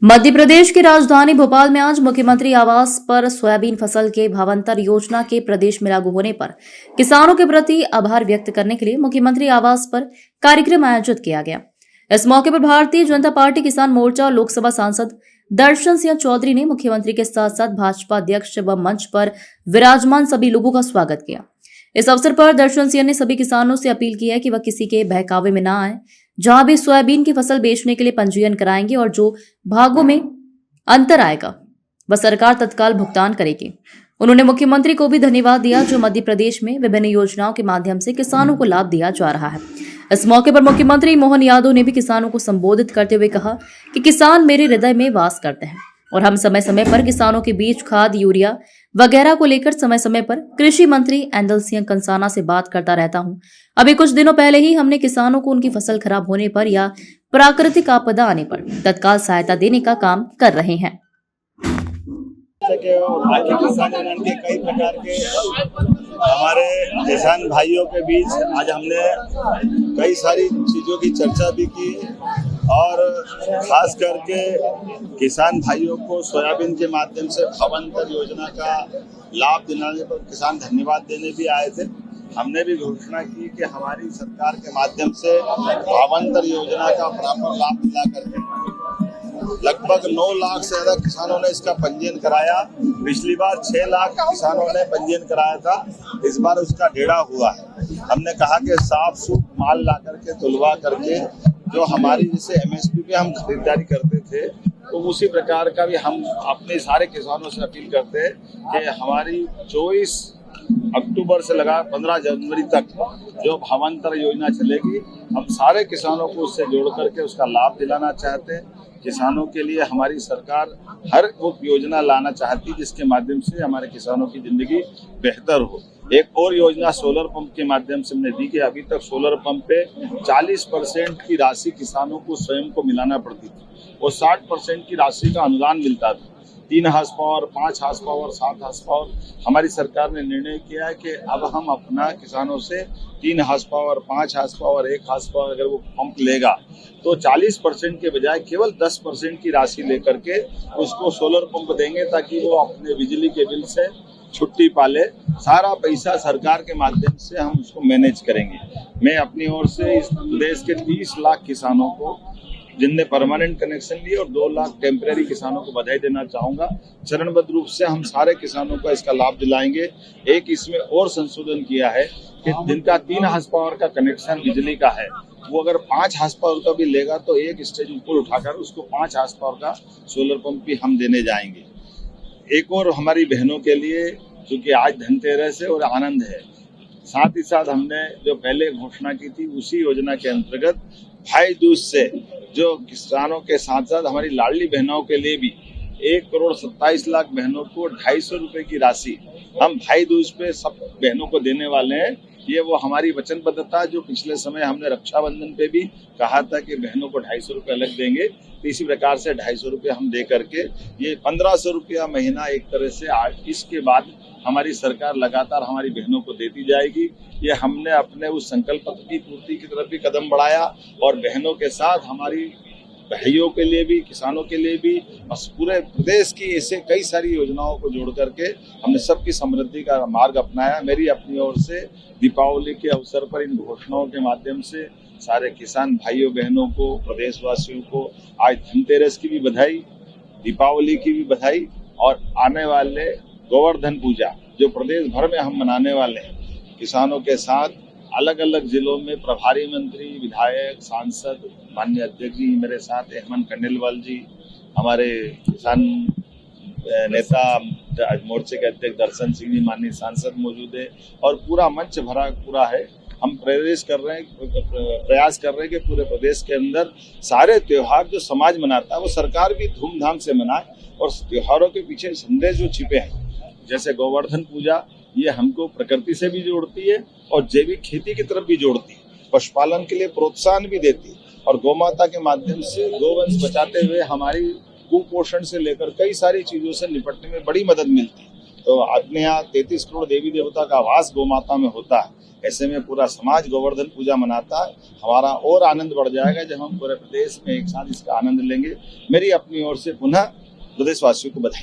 मध्य प्रदेश की राजधानी भोपाल में आज मुख्यमंत्री आवास पर सोयाबीन फसल के भावांतर योजना के प्रदेश में लागू होने पर किसानों के प्रति आभार व्यक्त करने के लिए मुख्यमंत्री आवास पर कार्यक्रम आयोजित किया गया। इस मौके पर भारतीय जनता पार्टी किसान मोर्चा और लोकसभा सांसद दर्शन सिंह चौधरी ने मुख्यमंत्री के साथ साथ भाजपा अध्यक्ष व मंच पर विराजमान सभी लोगों का स्वागत किया। इस अवसर पर दर्शन सिंह ने सभी किसानों से अपील की है कि वह किसी के बहकावे में न आए। जहां भी सोयाबीन की फसल बेचने के लिए पंजीयन कराएंगे और जो भागों में अंतर आएगा वह सरकार तत्काल भुगतान करेगी। उन्होंने मुख्यमंत्री को भी धन्यवाद दिया जो मध्य प्रदेश में विभिन्न योजनाओं के माध्यम से किसानों को लाभ दिया जा रहा है। इस मौके पर मुख्यमंत्री मोहन यादव ने भी किसानों को संबोधित करते हुए कहा कि किसान मेरे हृदय में वास करते हैं और हम समय समय पर किसानों के बीच खाद, यूरिया वगैरह को लेकर समय समय पर कृषि मंत्री एंदल सिंह कंसाना से बात करता रहता हूं। अभी कुछ दिनों पहले ही हमने किसानों को उनकी फसल खराब होने पर या प्राकृतिक आपदा आने पर तत्काल सहायता देने का काम कर रहे हैं। बाकी किसान यूनियन के कई प्रकार के हमारे किसान भाइयों के बीच आज हमने कई सारी चीजों की चर्चा भी की और खास करके किसान भाइयों को सोयाबीन के माध्यम से भावांतर योजना का लाभ दिलाने पर किसान धन्यवाद देने भी आए थे। हमने भी घोषणा की कि हमारी सरकार के माध्यम से भावांतर योजना का प्रॉपर लाभ दिला करके लगभग 9 लाख से ज्यादा किसानों ने इसका पंजीयन कराया। पिछली बार 6 लाख किसानों ने पंजीयन कराया था, इस बार उसका 1.5 हुआ है। हमने कहा कि साफ सूफ माल ला करके तुलवा करके जो हमारी जैसे एमएसपी पे हम खरीदारी करते थे तो उसी प्रकार का भी हम अपने सारे किसानों से अपील करते हैं कि हमारी 24 अक्टूबर से लगा 15 जनवरी तक जो भावांतर योजना चलेगी, हम सारे किसानों को उससे जोड़ करके उसका लाभ दिलाना चाहते हैं। किसानों के लिए हमारी सरकार हर वो योजना लाना चाहती है जिसके माध्यम से हमारे किसानों की जिंदगी बेहतर हो। एक और योजना सोलर पंप के माध्यम से हमने दी कि अभी तक सोलर पंप पे 40% की राशि किसानों को स्वयं को मिलाना पड़ती थी और 60% की राशि का अनुदान मिलता था। 3 horsepower, 5 horsepower, 7 horsepower हमारी सरकार ने निर्णय किया है कि अब हम अपना किसानों से 3 horsepower, 5 horsepower, 1 horsepower अगर वो पंप लेगा तो 40% के बजाय केवल 10% की राशि लेकर के उसको सोलर पंप देंगे ताकि वो अपने बिजली के बिल से छुट्टी पाले। सारा पैसा सरकार के माध्यम से हम उसको मैनेज करेंगे। मैं अपनी ओर से इस प्रदेश के 30 लाख किसानों को जिनने परमानेंट कनेक्शन लिए और 2 लाख टेम्परेरी किसानों को बधाई देना चाहूंगा। चरणबद्ध रूप से हम सारे किसानों को इसका लाभ दिलाएंगे। एक इसमें और संशोधन किया है कि जिनका 3 हार्स पावर का कनेक्शन बिजली का है वो अगर 5 हार्स पावर का भी लेगा तो एक स्टेज ऊपर उठाकर उसको 5 हार्स पावर का सोलर पंप भी हम देने जाएंगे। एक और हमारी बहनों के लिए क्योंकि आज धनतेरस है और आनंद है, साथ ही साथ हमने जो पहले घोषणा की थी उसी योजना के अंतर्गत भाई दूज से जो किसानों के साथ साथ हमारी लाडली बहनों के लिए भी 1,27,00,000 बहनों को 250 रुपए की राशि हम भाई दूज पे सब बहनों को देने वाले हैं। ये वो हमारी वचनबद्धता जो पिछले समय हमने रक्षाबंधन पे भी कहा था कि बहनों को 250 रुपये अलग देंगे, तो इसी प्रकार से 250 रुपये हम दे करके ये 1500 रुपया महीना एक तरह से इसके बाद हमारी सरकार लगातार हमारी बहनों को देती जाएगी। ये हमने अपने उस संकल्प पत्र की पूर्ति की तरफ भी कदम बढ़ाया और बहनों के साथ हमारी भाइयों के लिए भी, किसानों के लिए भी, बस पूरे प्रदेश की ऐसे कई सारी योजनाओं को जोड़ करके हमने सबकी समृद्धि का मार्ग अपनाया। मेरी अपनी ओर से दीपावली के अवसर पर इन घोषणाओं के माध्यम से सारे किसान भाइयों बहनों को, प्रदेशवासियों को आज धनतेरस की भी बधाई, दीपावली की भी बधाई और आने वाले गोवर्धन पूजा जो प्रदेश भर में हम मनाने वाले हैं। किसानों के साथ अलग अलग जिलों में प्रभारी मंत्री, विधायक, सांसद, माननीय अध्यक्ष जी मेरे साथ, हेमंत खंडेलवाल जी, हमारे किसान नेता मोर्चे के अध्यक्ष दर्शन सिंह जी, माननीय सांसद मौजूद है और पूरा मंच भरा पूरा है। हम प्रयास कर रहे हैं कि पूरे प्रदेश के अंदर सारे त्योहार जो समाज मनाता है वो सरकार भी धूमधाम से मनाए और त्योहारों के पीछे संदेश जो छिपे हैं जैसे गोवर्धन पूजा, ये हमको प्रकृति से भी जोड़ती है और जैविक खेती की तरफ भी जोड़ती है, पशुपालन के लिए प्रोत्साहन भी देती है और गौमाता के माध्यम से गोवंश बचाते हुए हमारी कुपोषण से लेकर कई सारी चीजों से निपटने में बड़ी मदद मिलती है। तो अपने यहाँ 33 करोड़ देवी देवता का वास गौ माता में होता है। ऐसे में पूरा समाज गोवर्धन पूजा मनाता है। हमारा और आनंद बढ़ जाएगा जब हम पूरे प्रदेश में एक साथ इसका आनंद लेंगे। मेरी अपनी ओर से पुनः प्रदेशवासियों को बधाई।